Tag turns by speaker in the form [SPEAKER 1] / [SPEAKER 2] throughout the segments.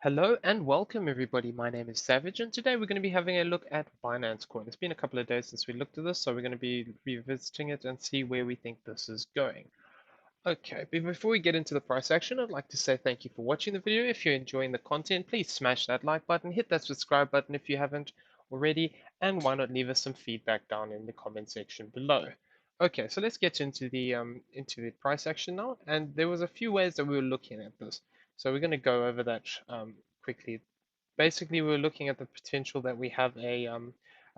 [SPEAKER 1] Hello and welcome everybody. My name is Savage and today we're going to be having a look at Binance Coin. It's been a couple of days since we looked at this, so we're going to be revisiting it and see where we think this is going. Okay, but before we get into the price action, I'd like to say thank you for watching the video. If you're enjoying the content, please smash that like button, hit that subscribe button if you haven't already, and why not leave us some feedback down in the comment section below. Okay, so let's get into the price action now, and there was a few ways that we were looking at this. So we're going to go over that quickly. Basically, we were looking at the potential that we have a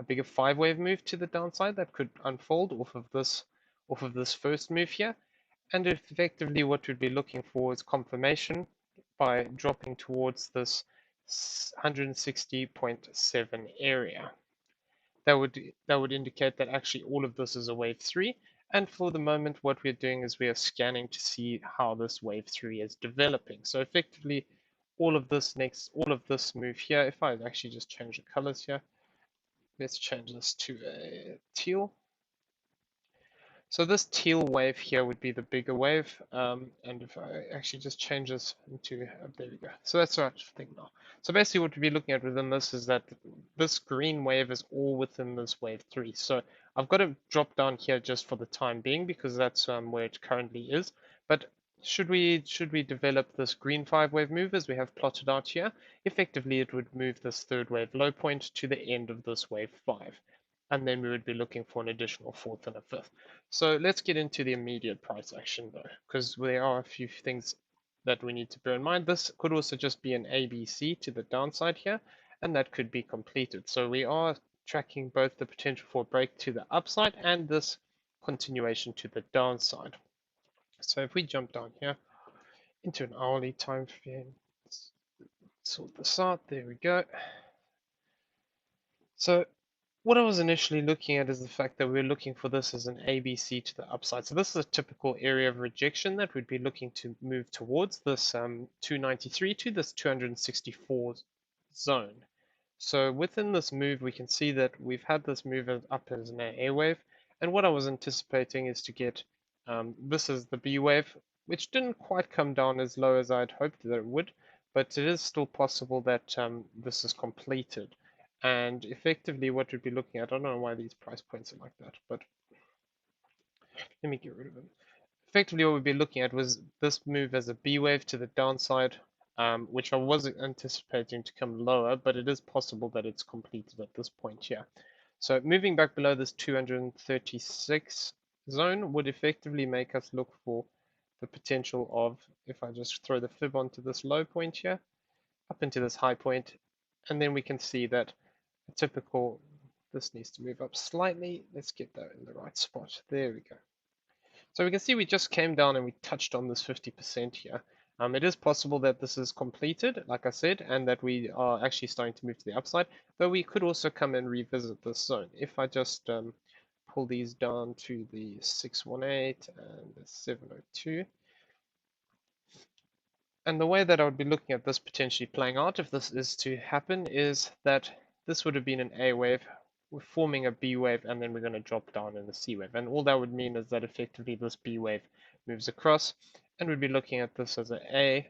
[SPEAKER 1] bigger five-wave move to the downside that could unfold off of this first move here. And effectively what we'd be looking for is confirmation by dropping towards this 160.7 area. That would indicate that actually all of this is a wave 3. And for the moment, what we're doing is we are scanning to see how this wave 3 is developing. So effectively, all of this move here, if I actually just change the colors here, let's change this to a teal. So this teal wave here would be the bigger wave, and if I actually just change this into, there we go. So that's the right thing now. So basically what we'd be looking at within this is that this green wave is all within this wave 3. So I've got to drop down here just for the time being because that's where it currently is. But should we develop this green 5-wave move as we have plotted out here, effectively it would move this third wave low point to the end of this wave 5. And then we would be looking for an additional fourth and a fifth. So let's get into the immediate price action though, because there are a few things that we need to bear in mind. This could also just be an ABC to the downside here, and that could be completed. So we are tracking both the potential for a break to the upside and this continuation to the downside. So if we jump down here into an hourly time frame, let's sort this out. There we go. So what I was initially looking at is the fact that we're looking for this as an ABC to the upside. So this is a typical area of rejection that we'd be looking to move towards this 293 to this 264 zone. So within this move, we can see that we've had this move up as an A wave. And what I was anticipating is to get this is the B wave, which didn't quite come down as low as I'd hoped that it would, but it is still possible that this is completed. And effectively what we'd be looking at, I don't know why these price points are like that, but let me get rid of them. Effectively what we'd be looking at was this move as a B wave to the downside, which I wasn't anticipating to come lower, but it is possible that it's completed at this point here. So moving back below this 236 zone would effectively make us look for the potential of, if I just throw the fib onto this low point here, up into this high point, and then we can see that a typical, this needs to move up slightly. Let's get that in the right spot. There we go. So we can see we just came down and we touched on this 50% here. It is possible that this is completed, like I said, and that we are actually starting to move to the upside, though we could also come and revisit this zone. If I just pull these down to the 618 and the 702, and the way that I would be looking at this potentially playing out if this is to happen is that this would have been an A wave, we're forming a B wave, and then we're going to drop down in the C wave. And all that would mean is that effectively this B wave moves across, and we'd be looking at this as an A,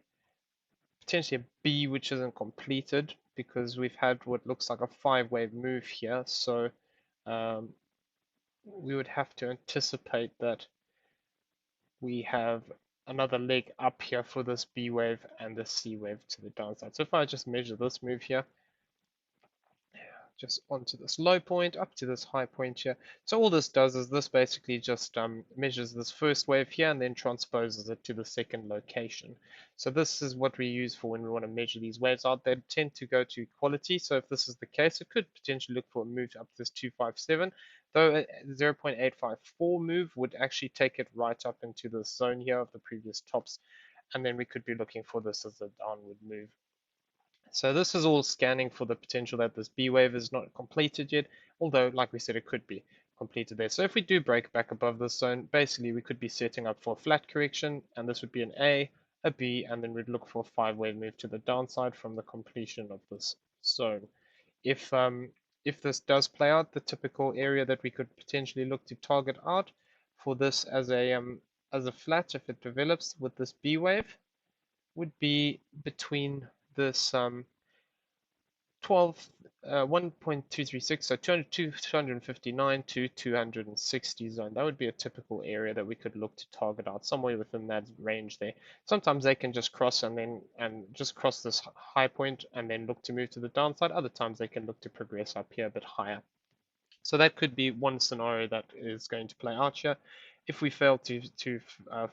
[SPEAKER 1] potentially a B, which isn't completed because we've had what looks like a 5-wave move here. So we would have to anticipate that we have another leg up here for this B wave and the C wave to the downside. So if I just measure this move here, just onto this low point, up to this high point here. So all this does is this basically just measures this first wave here and then transposes it to the second location. So this is what we use for when we want to measure these waves out. They tend to go to equality. So if this is the case, it could potentially look for a move up to this 257, though a 0.854 move would actually take it right up into the zone here of the previous tops. And then we could be looking for this as a downward move. So this is all scanning for the potential that this B wave is not completed yet, although like we said, it could be completed there. So if we do break back above this zone, basically we could be setting up for a flat correction, and this would be an A, a B, and then we'd look for a 5-wave move to the downside from the completion of this zone. If this does play out, the typical area that we could potentially look to target out for this as a flat, if it develops with this B wave, would be between this 1.236, so 259 to 260 zone. That would be a typical area that we could look to target out somewhere within that range there. Sometimes they can just cross and just cross this high point and then look to move to the downside. Other times they can look to progress up here a bit higher. So that could be one scenario that is going to play out here. If we fail to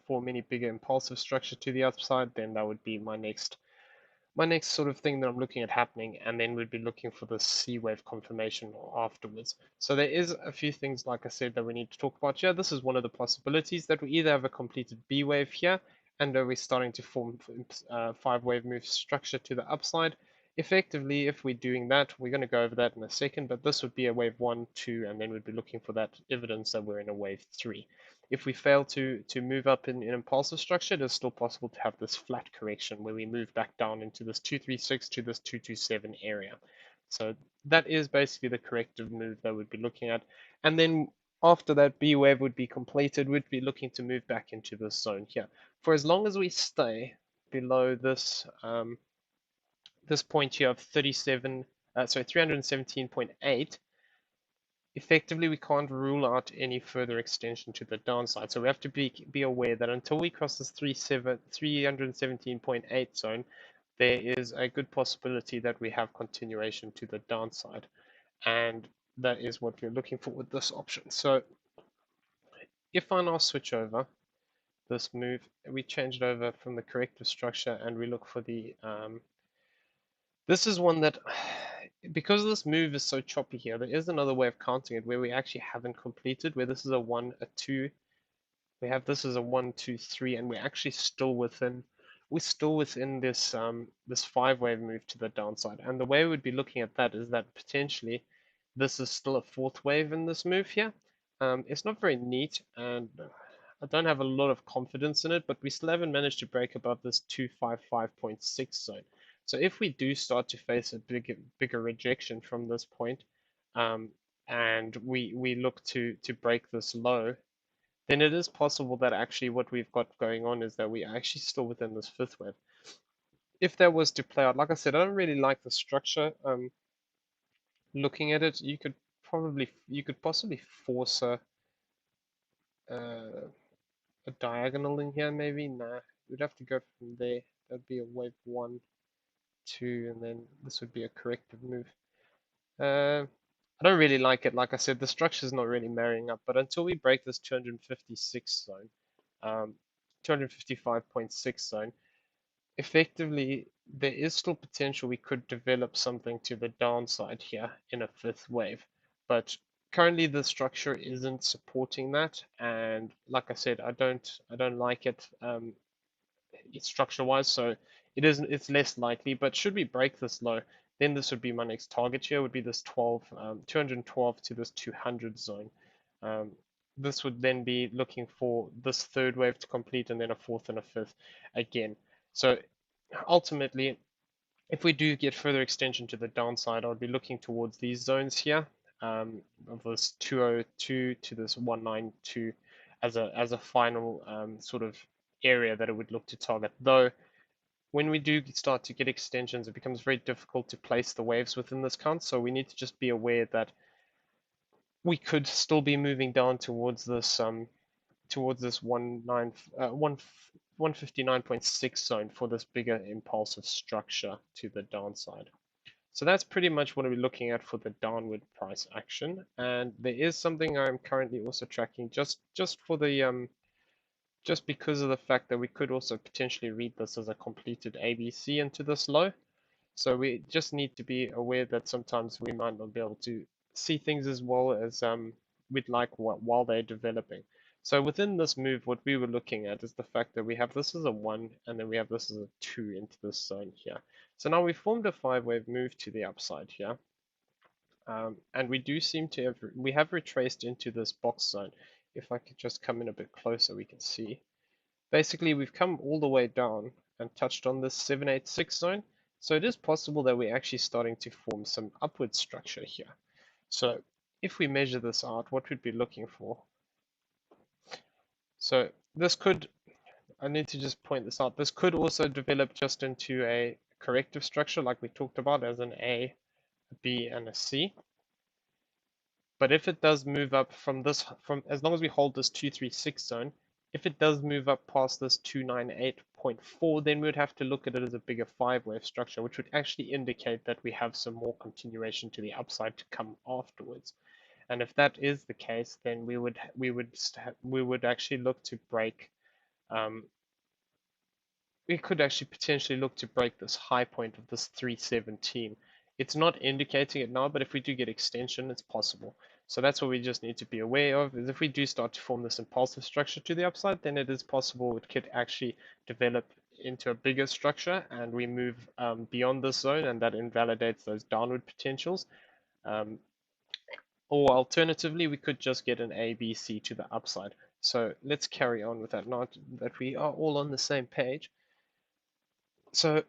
[SPEAKER 1] form any bigger impulsive structure to the upside, then that would be my next sort of thing that I'm looking at happening, and then we'd be looking for the C wave confirmation afterwards. So there is a few things, like I said, that we need to talk about here. This is one of the possibilities that we either have a completed B wave here, and we're starting to form 5-wave move structure to the upside. Effectively, if we're doing that, we're going to go over that in a second, but this would be a wave 1, 2, and then we'd be looking for that evidence that we're in a wave 3. If we fail to move up in impulsive structure, it is still possible to have this flat correction where we move back down into this 236 to this 227 area. So that is basically the corrective move that we'd be looking at. And then after that B wave would be completed, we'd be looking to move back into this zone here. For as long as we stay below this this point here of 317.8, effectively we can't rule out any further extension to the downside. So we have to be aware that until we cross this 317.8 zone, there is a good possibility that we have continuation to the downside. And that is what we're looking for with this option. So if I now switch over this move, we change it over from the corrective structure and we look for the this is one that, because this move is so choppy here, there is another way of counting it where we actually haven't completed, where this is a 1, a 2, we have this as a 1, 2, 3, and we're actually still within, this this 5-wave move to the downside. And the way we'd be looking at that is that potentially this is still a 4th wave in this move here. It's not very neat, and I don't have a lot of confidence in it, but we still haven't managed to break above this 255.6 zone. So if we do start to face a bigger rejection from this point, and we look to break this low, then it is possible that actually what we've got going on is that we are actually still within this 5th wave. If that was to play out, like I said, I don't really like the structure. Looking at it, you could possibly force uh, a diagonal in here, maybe. Nah, we'd have to go from there. That'd be a wave 1, 2, and then this would be a corrective move. I don't really like it. Like I said, the structure is not really marrying up. But until we break this 256 zone, 255.6 zone, effectively there is still potential we could develop something to the downside here in a 5th wave. But currently the structure isn't supporting that, and like I said, I don't like it. Structure wise, so it's less likely. But should we break this low, then this would be my next target here, would be this 212 to this 200 zone. Um, this would then be looking for this 3rd wave to complete, and then a 4th and a 5th again. So ultimately, if we do get further extension to the downside, I would be looking towards these zones here, of this 202 to this 192 as a final sort of area that it would look to target. Though when we do start to get extensions, it becomes very difficult to place the waves within this count. So we need to just be aware that we could still be moving down towards this 159.6 zone for this bigger impulsive structure to the downside. So that's pretty much what we're looking at for the downward price action. And there is something I'm currently also tracking just for the just because of the fact that we could also potentially read this as a completed ABC into this low. So we just need to be aware that sometimes we might not be able to see things as well as we'd like while they're developing. So within this move, what we were looking at is the fact that we have this as a 1 and then we have this as a 2 into this zone here. So now we formed a 5-wave move to the upside here. And we do seem to have retraced into this box zone. If I could just come in a bit closer, we can see. Basically, we've come all the way down and touched on this 786 zone. So it is possible that we're actually starting to form some upward structure here. So if we measure this out, what we'd be looking for. So this could, I need to just point this out, this could also develop just into a corrective structure like we talked about as an A, a B, and a C. But if it does move up from this, from as long as we hold this 236 zone, if it does move up past this 298.4, then we would have to look at it as a bigger 5-wave structure, which would actually indicate that we have some more continuation to the upside to come afterwards. And if that is the case, then we would actually look to break. We could actually potentially look to break this high point of this 317. It's not indicating it now, but if we do get extension, it's possible. So that's what we just need to be aware of, is if we do start to form this impulsive structure to the upside, then it is possible it could actually develop into a bigger structure and we move beyond this zone, and that invalidates those downward potentials. Um, or alternatively, we could just get an A, B, C to the upside. So let's carry on with that, now that we are all on the same page. So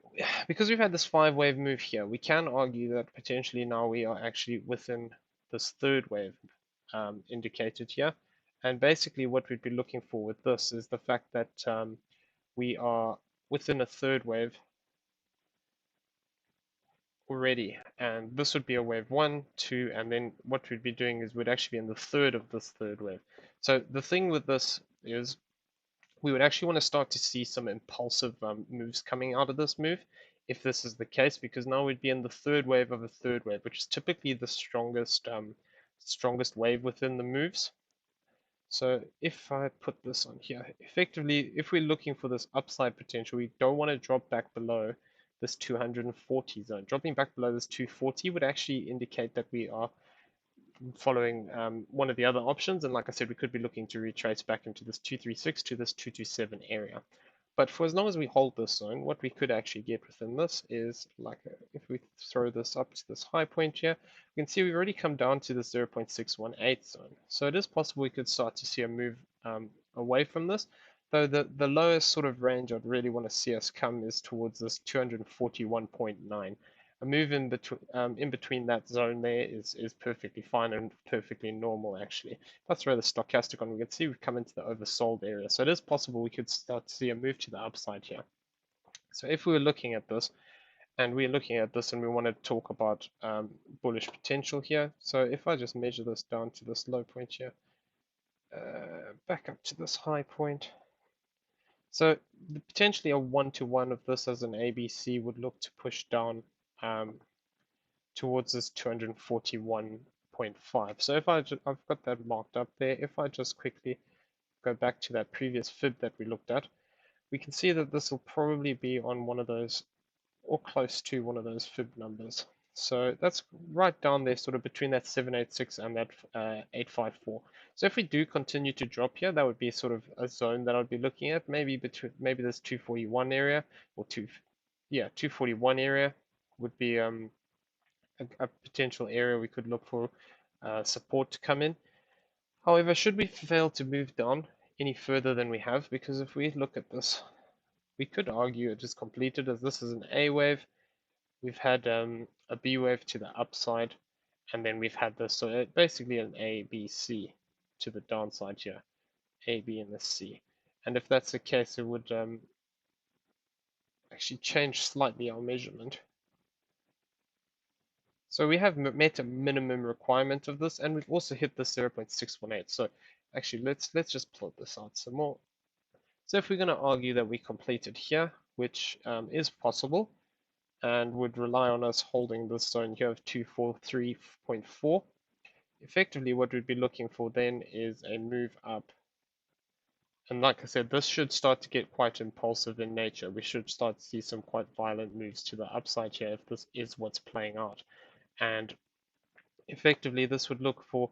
[SPEAKER 1] because we've had this 5-wave move here, we can argue that potentially now we are actually within this 3rd wave indicated here. And basically what we'd be looking for with this is the fact that we are within a 3rd wave already. And this would be a wave 1, 2, and then what we'd be doing is we'd actually be in the 3rd of this 3rd wave. So the thing with this is we would actually want to start to see some impulsive moves coming out of this move if this is the case, because now we'd be in the 3rd wave of a 3rd wave, which is typically the strongest wave within the moves. So if I put this on here, effectively, if we're looking for this upside potential, we don't want to drop back below this 240 zone. Dropping back below this 240 would actually indicate that we are following one of the other options. And like I said, we could be looking to retrace back into this 236 to this 227 area. But for as long as we hold this zone, what we could actually get within this is like if we throw this up to this high point here, we can see we've already come down to the 0.618 zone. So it is possible we could start to see a move away from this. Though the lowest sort of range I'd really want to see us come is towards this 241.9. A move in between that zone there is perfectly fine and perfectly normal actually. If I throw the stochastic on, we can see we've come into the oversold area. So it is possible we could start to see a move to the upside here. So if we were looking at this, and we're looking at this and we want to talk about bullish potential here. So if I just measure this down to this low point here, back up to this high point. So potentially a 1-to-1 of this as an ABC would look to push down towards this 241.5. So if I've got that marked up there, if I just quickly go back to that previous fib that we looked at, we can see that this will probably be on one of those, or close to one of those fib numbers. So that's right down there, sort of between that 786 and that 854. So if we do continue to drop here, that would be sort of a zone that I'd be looking at, maybe maybe this 241 area, or 241 area would be a potential area we could look for support to come in. However, should we fail to move down any further than we have, because if we look at this, we could argue it is completed as this is an A wave. We've had a B wave to the upside, and then we've had this, so basically an A, B, C to the downside here, A, B, and the C. And if that's the case, it would actually change slightly our measurement. So we have met a minimum requirement of this, and we've also hit the 0.618. So actually, let's just plot this out some more. So if we're going to argue that we completed here, which is possible, and would rely on us holding this zone here of 243.4, effectively what we'd be looking for then is a move up. And like I said, this should start to get quite impulsive in nature. We should start to see some quite violent moves to the upside here if this is what's playing out. And effectively, this would look for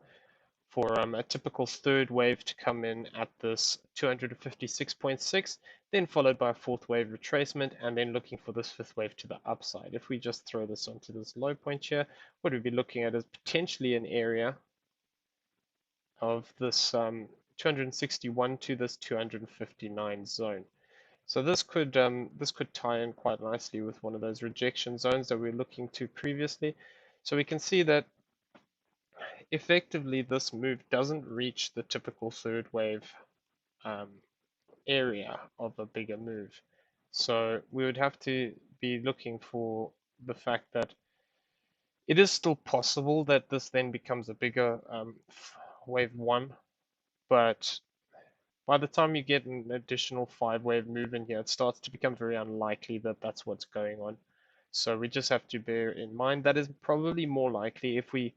[SPEAKER 1] a typical 3rd wave to come in at this 256.6, then followed by a 4th wave retracement, and then looking for this 5th wave to the upside. If we just throw this onto this low point here, what we'd be looking at is potentially an area of this 261 to this 259 zone. So this could tie in quite nicely with one of those rejection zones that we were looking to previously. So we can see that effectively this move doesn't reach the typical 3rd wave area of a bigger move. So we would have to be looking for the fact that it is still possible that this then becomes a bigger wave one, but by the time you get an additional 5 wave move in here, it starts to become very unlikely that that's what's going on. So we just have to bear in mind that is probably more likely if we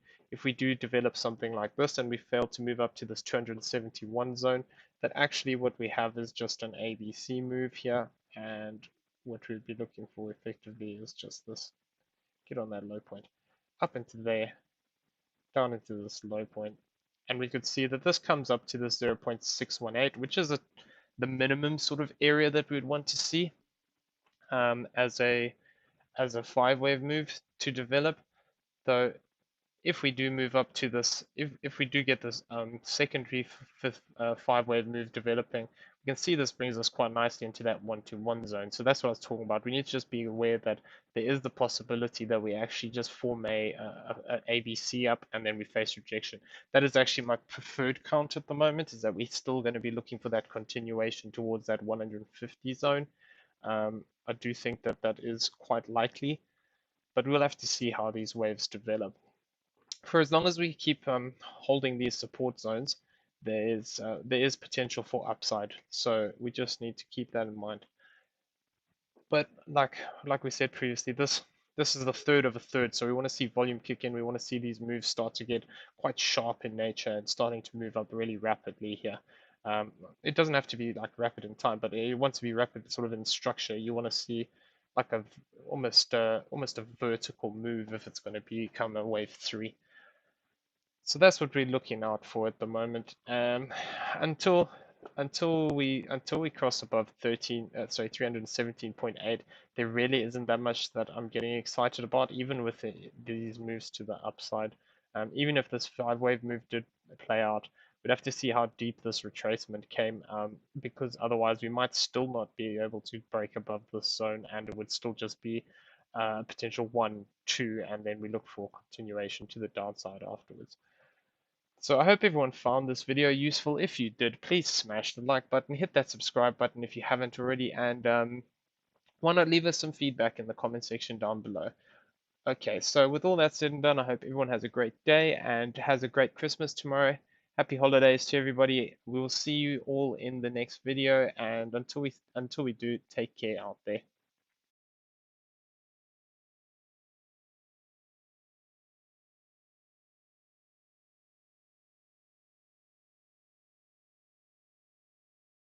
[SPEAKER 1] do develop something like this and we fail to move up to this 271 zone, that actually what we have is just an ABC move here, and what we'd be looking for effectively is just this, get on that low point, up into there, down into this low point, and we could see that this comes up to this 0.618, which is the minimum sort of area that we would want to see as a 5 wave move to develop. Though if we do move up to this, if we do get this secondary fifth 5 wave move developing, we can see this brings us quite nicely into that 1-to-1 zone. So that's what I was talking about. We need to just be aware that there is the possibility that we actually just form a ABC up and then we face rejection. That is actually my preferred count at the moment, is that we're still going to be looking for that continuation towards that 150 zone. I do think that that is quite likely, but we'll have to see how these waves develop. For as long as we keep holding these support zones, there is potential for upside. So we just need to keep that in mind. But like we said previously, this is the third of a third. So we want to see volume kick in. We want to see these moves start to get quite sharp in nature and starting to move up really rapidly here. It doesn't have to be like rapid in time, but it wants to be rapid sort of in structure. You want to see like almost a vertical move if it's going to become a wave 3. So that's what we're looking out for at the moment. Until we cross above 317.8, there really isn't that much that I'm getting excited about, even with these moves to the upside. Even if this 5 wave move did play out, we'd have to see how deep this retracement came, because otherwise we might still not be able to break above this zone, and it would still just be potential 1, 2, and then we look for continuation to the downside afterwards. So I hope everyone found this video useful. If you did, please smash the like button, hit that subscribe button if you haven't already, and why not leave us some feedback in the comment section down below. Okay, so with all that said and done, I hope everyone has a great day and has a great Christmas tomorrow. Happy holidays to everybody. We will see you all in the next video, and until we do, take care out there.